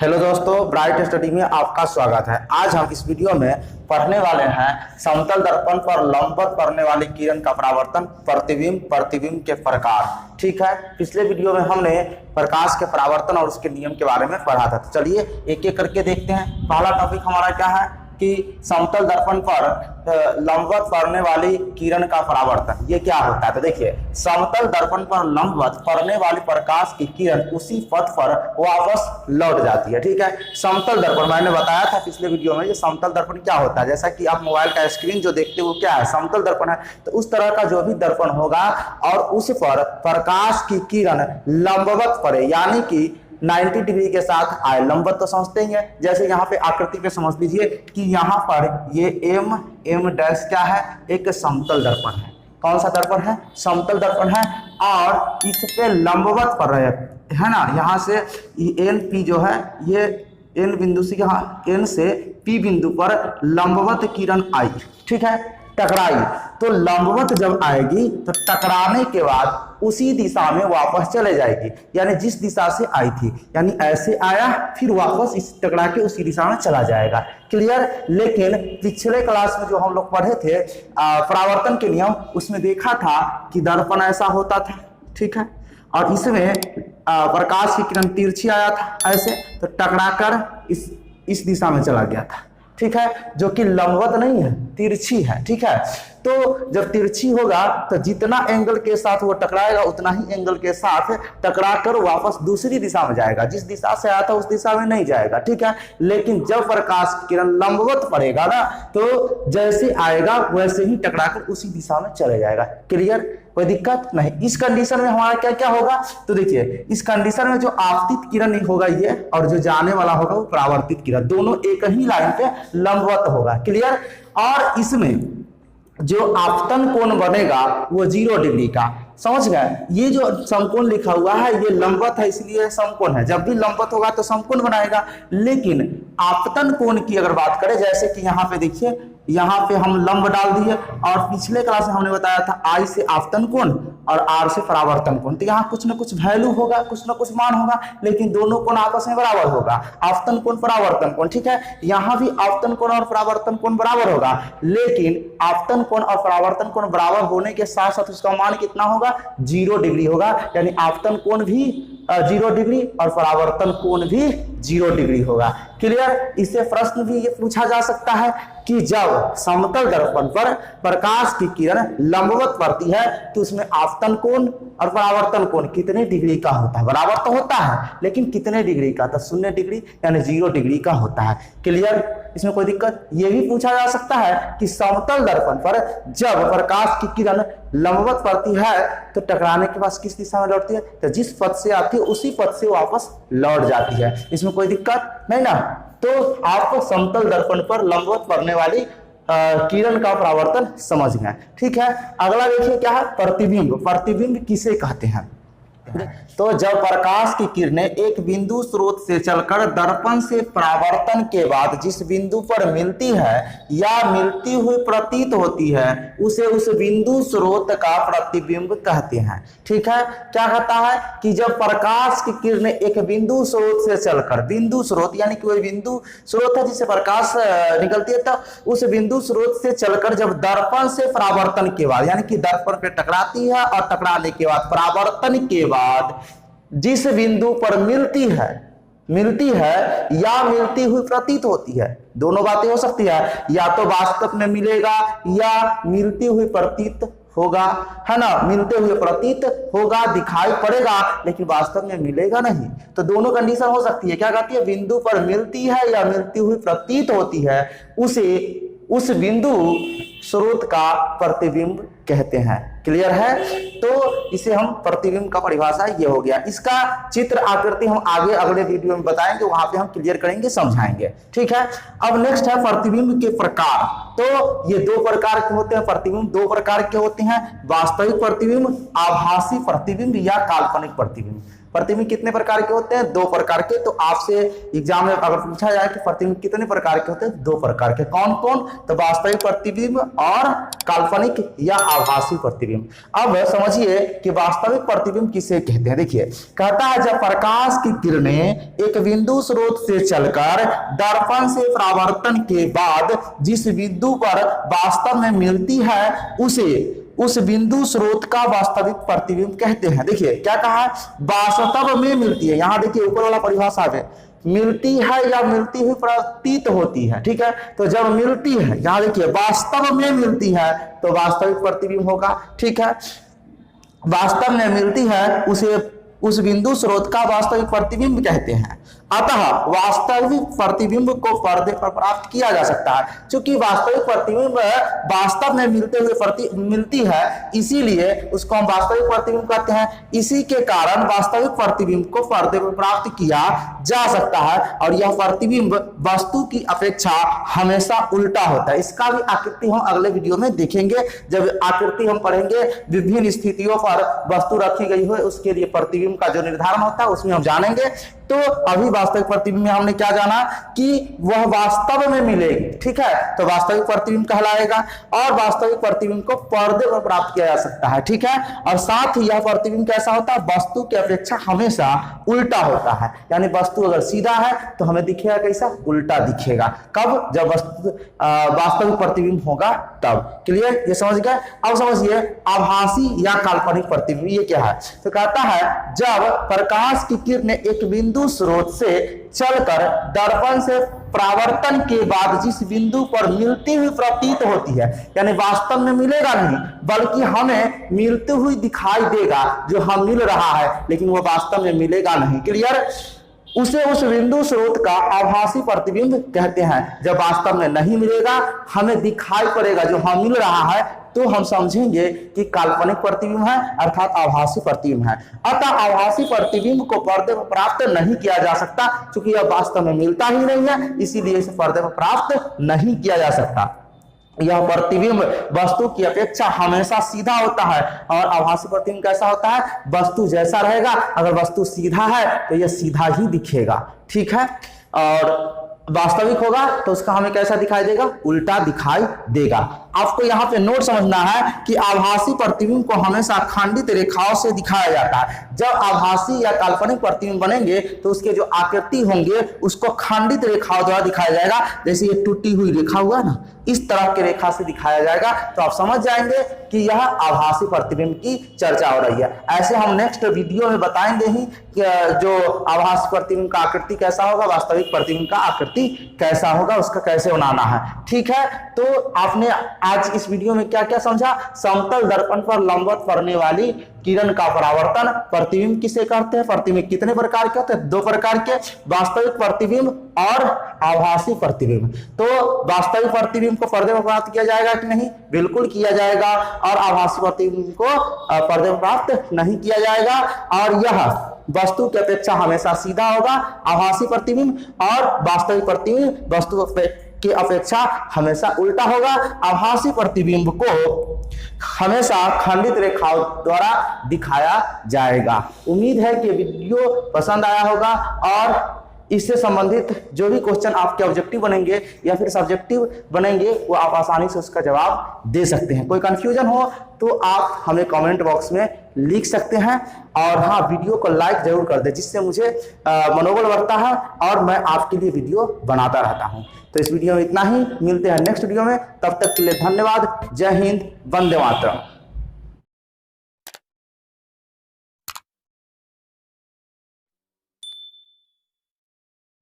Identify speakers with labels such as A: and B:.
A: Hello दोस्तों, bright study में आपका स्वागत है। आज हम इस वीडियो में पढ़ने वाले हैं समतल दर्पण पर लंबवत पड़ने वाली किरण का परावर्तन, प्रतिबिंब के प्रकार। ठीक है, पिछले वीडियो में हमने प्रकाश के परावर्तन और उसके नियम के बारे में पढ़ा था। तो चलिए एक एक करके देखते हैं। पहला टॉपिक हमारा क्या है कि समतल दर्पण पर लंबवत पड़ने वाली किरण का परावर्तन। ये क्या होता है? तो देखिए, समतल दर्पण पर लंबवत पड़ने वाली प्रकाश की किरण उसी पथ पर वापस लौट जाती है। ठीक है, समतल दर्पण मैंने बताया था पिछले वीडियो में। ये समतल दर्पण क्या होता है, जैसा कि आप मोबाइल का स्क्रीन जो देखते हो क्या है, समतल दर्पण है। तो उस तरह का जो भी दर्पण होगा और उस पर प्रकाश की किरण लंबवत पड़े, यानी कि 90 डिग्री के साथ आए। लंबवत तो समझते ही हैं, जैसे यहाँ पे आकृति पे समझ लीजिए कि यहाँ पर ये एम डैश क्या है, एक समतल दर्पण है। कौन सा दर्पण है? समतल दर्पण है। और इस पे लंबवत पड़ रहे है ना, यहाँ से एन पी जो है, ये एन बिंदु से यहाँ एन से पी बिंदु पर लंबवत किरण आई। ठीक है, टकराई। तो लंबवत जब आएगी तो टकराने के बाद उसी दिशा में वापस चले जाएगी, यानी जिस दिशा से आई थी, यानी ऐसे आया फिर वापस इस टकरा के उसी दिशा में चला जाएगा। क्लियर? लेकिन पिछले क्लास में जो हम लोग पढ़े थे परावर्तन के नियम, उसमें देखा था कि दर्पण ऐसा होता था। ठीक है, और इसमें प्रकाश की किरण तिरछी आया था ऐसे, तो टकराकर इस दिशा में चला गया था। ठीक है, जो कि लंबवत नहीं है, तिरछी है। ठीक है, तो जब तिरछी होगा तो जितना एंगल के साथ वो टकराएगा उतना ही एंगल के साथ टकराकर वापस दूसरी दिशा में जाएगा। जिस दिशा से आया था उस दिशा में नहीं जाएगा। ठीक है, लेकिन जब प्रकाश की किरण लंबवत पड़ेगा ना, तो जैसे आएगा वैसे ही टकराकर उसी दिशा में चले जाएगा। क्लियर? कोई दिक्कत नहीं। इस कंडीशन में हमारा क्या क्या होगा? तो देखिए, इस कंडीशन में जो आपतित किरण होगा ये, और जो जाने वाला होगा वो परावर्तित किरण, दोनों एक ही लाइन पे लंबवत होगा। क्लियर? और इसमें जो आपतन कोण बनेगा वो 0 डिग्री का। समझ गए? ये जो समकोण लिखा हुआ है ये लंबवत है, इसलिए समकोण है। जब भी लंबवत होगा तो समकोण बनाएगा। लेकिन आपतन कोण की अगर बात करें, जैसे कि यहाँ पे देखिए, यहाँ पे हम लंब डाल दिए, और पिछले क्लास में हमने बताया था आई से आपतन कोण और आर से परावर्तन कोण। तो यहाँ कुछ ना कुछ वैल्यू होगा, कुछ ना कुछ मान होगा, लेकिन दोनों कोण आपस में बराबर होगा। आपतन कोण, परावर्तन कोण। ठीक है, यहाँ भी आपतन कोण और परावर्तन कोण बराबर होगा, लेकिन आपतन कोण और परावर्तन कोण बराबर होने के साथ साथ उसका मान कितना होगा? 0 डिग्री होगा। यानी आपतन कोण भी 0 डिग्री और परावर्तन कोण भी 0 डिग्री होगा। क्लियर? इससे प्रश्न भी ये पूछा जा सकता है कि जब समतल दर्पण पर प्रकाश की किरण लंबवत पड़ती है तो उसमें आपतन कोण और परावर्तन कोण कितने डिग्री का होता है? बराबर तो होता है, लेकिन कितने डिग्री का? तो 0 डिग्री यानी 0 डिग्री का होता है। क्लियर? इसमें कोई दिक्कत? ये भी पूछा जा सकता है कि समतल दर्पण पर जब प्रकाश की किरण लंबवत पड़ती है तो टकराने के बाद किस दिशा में लौटती है? तो जिस पथ से आती है उसी पथ से वापस लौट जाती है। इसमें कोई दिक्कत नहीं ना? तो आपको समतल दर्पण पर लंबवत पड़ने वाली किरण का परावर्तन समझ गए। ठीक है, अगला देखिए क्या है? प्रतिबिंब। प्रतिबिंब किसे कहते हैं? तो जब प्रकाश की किरणें एक बिंदु स्रोत से चलकर दर्पण से परावर्तन के बाद जिस बिंदु पर मिलती है या मिलती हुई प्रतीत होती है उसे उस बिंदु स्रोत का प्रतिबिंब कहते हैं। ठीक है, क्या कहता है कि जब प्रकाश की किरणें एक बिंदु स्रोत से चलकर, बिंदु स्रोत यानी कि वही बिंदु स्रोत है जिससे प्रकाश निकलती है, तो उस बिंदु स्रोत से चलकर जब दर्पण से परावर्तन के बाद, यानी कि दर्पण पे टकराती है और टकराने के बाद परावर्तन के बाद जिस बिंदु पर मिलती है या मिलती हुई प्रतीत होती है, दोनों बातें हो सकती है, या तो वास्तव में मिलेगा या मिलती हुई प्रतीत होगा, है ना? मिलते हुए प्रतीत होगा, दिखाई पड़ेगा, लेकिन वास्तव में मिलेगा नहीं। तो दोनों कंडीशन हो सकती है। क्या कहती है? बिंदु पर मिलती है या मिलती हुई प्रतीत होती है, उसे उस बिंदु स्रोत का प्रतिबिंब कहते हैं। क्लियर है? तो इसे हम प्रतिबिंब का परिभाषा ये हो गया। इसका चित्र आकृति हम आगे अगले वीडियो में बताएंगे, वहां पे हम क्लियर करेंगे, समझाएंगे। ठीक है, अब नेक्स्ट है प्रतिबिंब के प्रकार। तो ये 2 प्रकार के होते हैं प्रतिबिंब, 2 प्रकार के होते हैं, वास्तविक प्रतिबिंब, आभासी प्रतिबिंब या काल्पनिक प्रतिबिंब। प्रतिबिंब कितने प्रकार के होते हैं? 2 प्रकार के। तो आपसे एग्जाम में अगर पूछा जाए कि प्रतिबिंब कितने प्रकार के होते हैं? 2 प्रकार के। कौन कौन? तो वास्तविक प्रतिबिंब और काल्पनिक या आभासी प्रतिबिंब। अब समझिए कि वास्तविक प्रतिबिंब किसे कहते हैं। देखिए कहता है जब प्रकाश की किरणें एक बिंदु स्रोत से चलकर दर्पण से परावर्तन के बाद जिस बिंदु पर वास्तव में मिलती है उसे उस बिंदु स्रोत का वास्तविक प्रतिबिंब कहते हैं। देखिए क्या कहा, वास्तव में मिलती है। यहां देखिए ऊपर वाला परिभाषा है, मिलती है या मिलती हुई प्रतीत होती है। ठीक है, तो जब मिलती है, यहां देखिए वास्तव में मिलती है तो वास्तविक प्रतिबिंब होगा। ठीक है, वास्तव में मिलती है उसे उस बिंदु स्रोत का वास्तविक प्रतिबिंब कहते हैं। अतः वास्तविक प्रतिबिंब को पर्दे पर प्राप्त किया जा सकता है। क्योंकि वास्तविक प्रतिबिंब वास्तव में मिलती है, इसीलिए उसको हम वास्तविक प्रतिबिंब कहते हैं। इसी के कारण वास्तविक प्रतिबिंब को पर्दे पर प्राप्त किया जा सकता है और यह प्रतिबिंब वस्तु की अपेक्षा हमेशा उल्टा होता है। इसका भी आकृति हम अगले वीडियो में देखेंगे। जब आकृति हम पढ़ेंगे, विभिन्न स्थितियों पर वस्तु रखी गई हो उसके लिए प्रतिबिंब का जो निर्धारण होता है उसमें हम जानेंगे। तो अभी वास्तविक प्रतिबिंब में हमने क्या जाना कि वह वास्तव में मिलेगी। ठीक है, तो वास्तविक प्रतिबिंब कहलाएगा और वास्तविक प्रतिबिंब को पर्दे पर प्राप्त किया जा सकता है। ठीक है, और साथ ही यह प्रतिबिंब कैसा होता है, वस्तु की अपेक्षा हमेशा उल्टा होता है। यानी वस्तु अगर सीधा है तो हमें दिखेगा कैसा, उल्टा दिखेगा। कब, जब वस्तु वास्तविक प्रतिबिंब होगा तब। क्लियर, ये समझ गए। अब समझिए आभासी या काल्पनिक प्रतिबिंब ये क्या है। तो कहता है जब प्रकाश की किरणें एक बिंदु स्रोत से चलकर दर्पण से परावर्तन के बाद जिस बिंदु पर मिलती हुई प्रतीत होती है, यानी वास्तव में मिलेगा नहीं बल्कि हमें मिलती हुई दिखाई देगा, जो हम मिल रहा है लेकिन वो वास्तव में मिलेगा नहीं। क्लियर, उसे उस बिंदु स्रोत का आभासी प्रतिबिंब कहते हैं। जब वास्तव में नहीं मिलेगा, हमें दिखाई पड़ेगा जो हम मिल रहा है, तो हम समझेंगे कि काल्पनिक प्रतिबिंब है अर्थात आभासी प्रतिबिंब है। अतः आभासी प्रतिबिंब को पर्दे पर प्राप्त नहीं किया जा सकता क्योंकि यह वास्तव में मिलता ही नहीं है, इसीलिए इसे पर्दे पर प्राप्त नहीं किया जा सकता। यह प्रतिबिंब वस्तु की अपेक्षा हमेशा सीधा होता है और आभासी प्रतिबिंब कैसा होता है, वस्तु जैसा रहेगा, अगर वस्तु सीधा है तो यह सीधा ही दिखेगा। ठीक है, और वास्तविक होगा तो उसका हमें कैसा दिखाई देगा, उल्टा दिखाई देगा। आपको यहाँ पे नोट समझना है कि आभासी प्रतिबिंब को हमेशा खंडित रेखाओं से दिखाया जाता है। जब आभासी या काल्पनिक प्रतिबिंब बनेंगे तो उसके जो आकृति होंगे उसको खंडित रेखाओं द्वारा दिखाया जाएगा। जैसे ये टूटी हुई रेखा हुआ ना, इस तरह की रेखा से दिखाया जाएगा, तो आप समझ जाएंगे कि यह आभासी प्रतिबिंब की चर्चा हो रही है। ऐसे हम नेक्स्ट वीडियो में बताएंगे ही कि जो आभासी प्रतिबिंब का आकृति कैसा होगा, वास्तविक प्रतिबिंब का आकृति कैसा होगा, उसका कैसे बनाना है। ठीक है, तो आपने आज इस वीडियो में क्या क्या समझा। समतल दर्पण पर लंबवत पड़ने वाली किरण का परावर्तन प्रतिबिंब किसे कहते हैं। प्रतिबिंब कितने प्रकार के होते हैं, दो प्रकार के, वास्तविक प्रतिबिंब और आभासी प्रतिबिंब। तो वास्तविक प्रतिबिंब को पर्दे पर प्राप्त किया जाएगा कि नहीं, बिल्कुल किया जाएगा, और आभासी प्रतिबिंब को पर्दे पर प्राप्त नहीं किया जाएगा। और यह वस्तु की अपेक्षा हमेशा सीधा होगा आभासी प्रतिबिंब, और वास्तविक प्रतिबिंब वस्तु की अपेक्षा हमेशा उल्टा होगा। आभासी प्रतिबिंब को हमेशा खंडित रेखाओं द्वारा दिखाया जाएगा। उम्मीद है कि वीडियो पसंद आया होगा और इससे संबंधित जो भी क्वेश्चन आपके ऑब्जेक्टिव बनेंगे या फिर सब्जेक्टिव बनेंगे वो आप आसानी से उसका जवाब दे सकते हैं। कोई कंफ्यूजन हो तो आप हमें कमेंट बॉक्स में लिख सकते हैं। और हाँ, वीडियो को लाइक जरूर कर दें जिससे मुझे मनोबल बढ़ता है और मैं आपके लिए वीडियो बनाता रहता हूं। तो इस वीडियो में इतना ही, मिलते हैं नेक्स्ट वीडियो में, तब तक के लिए धन्यवाद। जय हिंद, वंदे मातरम।